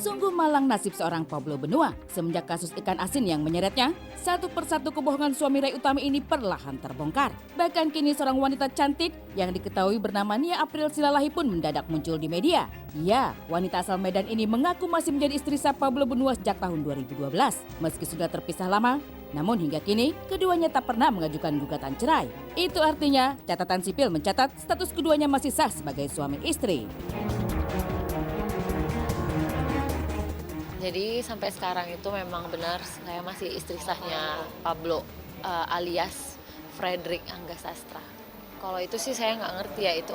Sungguh malang nasib seorang Pablo Benua semenjak kasus ikan asin yang menyeretnya. Satu persatu kebohongan suami Ray Utami ini perlahan terbongkar. Bahkan kini seorang wanita cantik yang diketahui bernama Nia April Silalahi pun mendadak muncul di media. Ya, wanita asal Medan ini mengaku masih menjadi istri sah Pablo Benua sejak tahun 2012. Meski sudah terpisah lama, namun hingga kini keduanya tak pernah mengajukan gugatan cerai. Itu artinya catatan sipil mencatat status keduanya masih sah sebagai suami istri. Jadi sampai sekarang itu memang benar saya masih istri sahnya Pablo alias Frederick Angga Sastra. Kalau itu sih saya nggak ngerti ya itu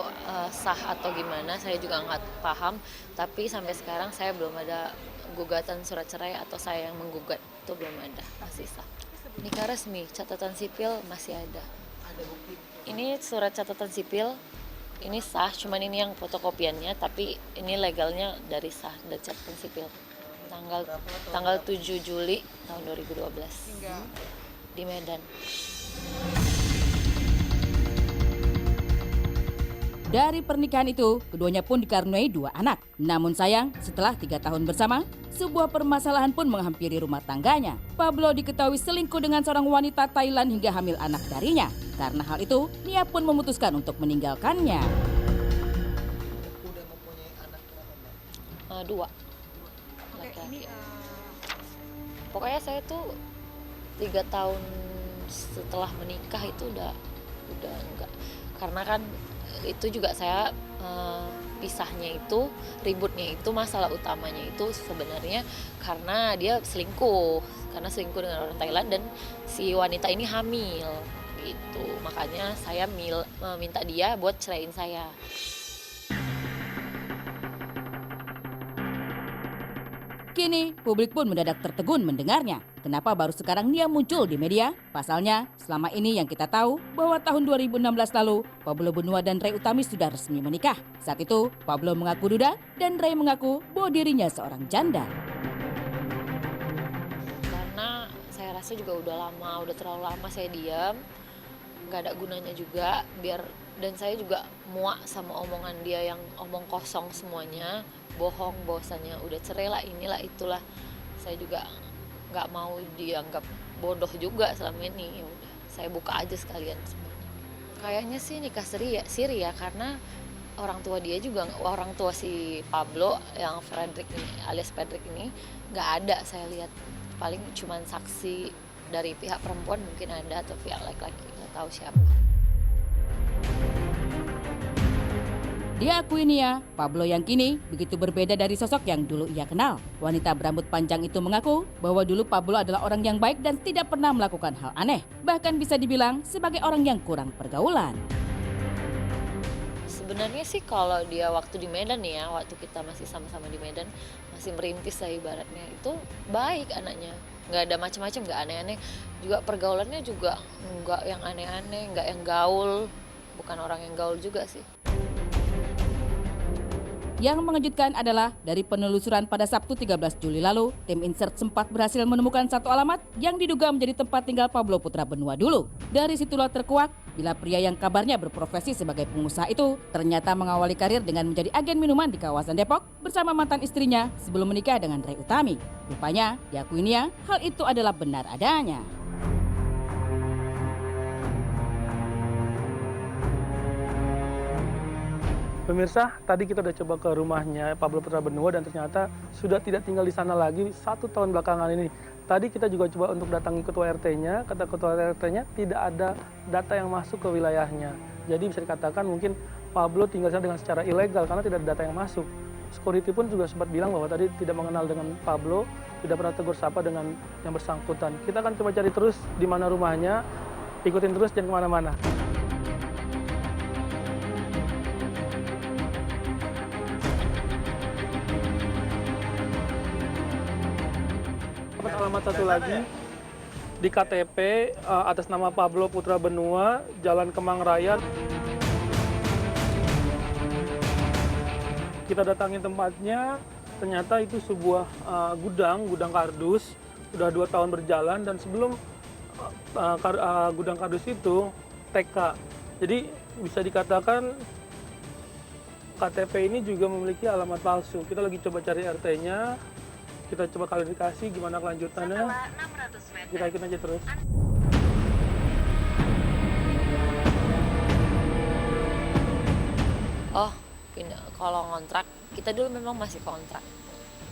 sah atau gimana, saya juga nggak paham. Tapi sampai sekarang saya belum ada gugatan surat cerai atau saya yang menggugat, itu belum ada, masih sah. Nikah resmi, catatan sipil masih ada. Ada bukti? Ini surat catatan sipil, ini sah, cuman ini yang fotokopiannya, tapi ini legalnya dari sah, dari catatan sipil. Tanggal 7 Juli tahun 2012 di Medan. Dari pernikahan itu, keduanya pun dikaruniai 2 anak. Namun sayang, setelah 3 tahun bersama, sebuah permasalahan pun menghampiri rumah tangganya. Pablo diketahui selingkuh dengan seorang wanita Thailand hingga hamil anak darinya. Karena hal itu, Nia pun memutuskan untuk meninggalkannya. Udah mempunyai anak berapa, Mbak? 2 laki-laki. Pokoknya saya tuh 3 tahun setelah menikah itu udah enggak, karena kan itu juga saya pisahnya itu, ributnya itu, masalah utamanya itu sebenarnya karena dia selingkuh dengan orang Thailand dan si wanita ini hamil gitu. Makanya saya minta dia buat ceraiin saya. Kini, publik pun mendadak tertegun mendengarnya. Kenapa baru sekarang Nia muncul di media? Pasalnya, selama ini yang kita tahu bahwa tahun 2016 lalu, Pablo Benua dan Ray Utami sudah resmi menikah. Saat itu, Pablo mengaku duda dan Ray mengaku bahwa dirinya seorang janda. Karena saya rasa juga udah terlalu lama saya diam, nggak ada gunanya juga, dan saya juga muak sama omongan dia yang omong kosong semuanya, bohong bahwasannya udah cerai lah, inilah itulah. Saya juga nggak mau dianggap bodoh juga selama ini. Ya udah, saya buka aja sekalian semuanya. Kayaknya sih nikah siri ya, karena orang tua si Pablo yang Frederick ini alias Frederick ini nggak ada saya lihat. Paling cuman saksi dari pihak perempuan mungkin ada, atau pihak laki-laki, nggak tahu siapa. Diakui Nia, Pablo yang kini begitu berbeda dari sosok yang dulu ia kenal. Wanita berambut panjang itu mengaku bahwa dulu Pablo adalah orang yang baik dan tidak pernah melakukan hal aneh. Bahkan bisa dibilang sebagai orang yang kurang pergaulan. Sebenarnya sih kalau dia waktu di Medan nih ya, waktu kita masih sama-sama di Medan, masih merintis lah ibaratnya, itu baik anaknya. Nggak ada macam-macam, nggak aneh-aneh. Juga pergaulannya juga nggak yang aneh-aneh, nggak yang gaul. Bukan orang yang gaul juga sih. Yang mengejutkan adalah dari penelusuran pada Sabtu 13 Juli lalu, tim Insert sempat berhasil menemukan satu alamat yang diduga menjadi tempat tinggal Pablo Putra Benua dulu. Dari situlah terkuak bila pria yang kabarnya berprofesi sebagai pengusaha itu ternyata mengawali karir dengan menjadi agen minuman di kawasan Depok bersama mantan istrinya sebelum menikah dengan Ray Utami. Rupanya, diakui Nia, hal itu adalah benar adanya. Pemirsa, tadi kita udah coba ke rumahnya Pablo Putra Benua dan ternyata sudah tidak tinggal di sana lagi 1 tahun belakangan ini. Tadi kita juga coba untuk datangi ketua RT-nya, kata ketua RT-nya tidak ada data yang masuk ke wilayahnya. Jadi bisa dikatakan mungkin Pablo tinggal di sana dengan secara ilegal karena tidak ada data yang masuk. Security pun juga sempat bilang bahwa tadi tidak mengenal dengan Pablo, tidak pernah tegur sapa dengan yang bersangkutan. Kita akan coba cari terus di mana rumahnya, ikutin terus jangan kemana-mana. Alamat satu lagi di KTP atas nama Pablo Putra Benua, Jalan Kemang Raya. Kita datangin tempatnya, ternyata itu sebuah gudang kardus, sudah 2 tahun berjalan dan sebelum gudang kardus itu TK. Jadi bisa dikatakan KTP ini juga memiliki alamat palsu. Kita lagi coba cari RT-nya, kita coba klarifikasi gimana kelanjutannya. Kita ikutin aja terus. Oh, pindah kalau ngontrak, kita dulu memang masih kontrak.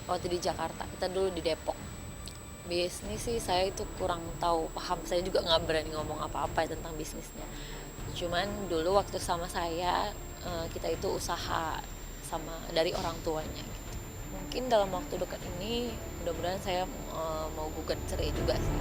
Waktu di Jakarta, kita dulu di Depok. Bisnis sih saya itu kurang tahu, paham. Saya juga nggak berani ngomong apa-apa tentang bisnisnya. Cuman dulu waktu sama saya, kita itu usaha sama dari orang tuanya gitu. Mungkin dalam waktu dekat ini, mudah-mudahan saya mau gugat cerai juga sih.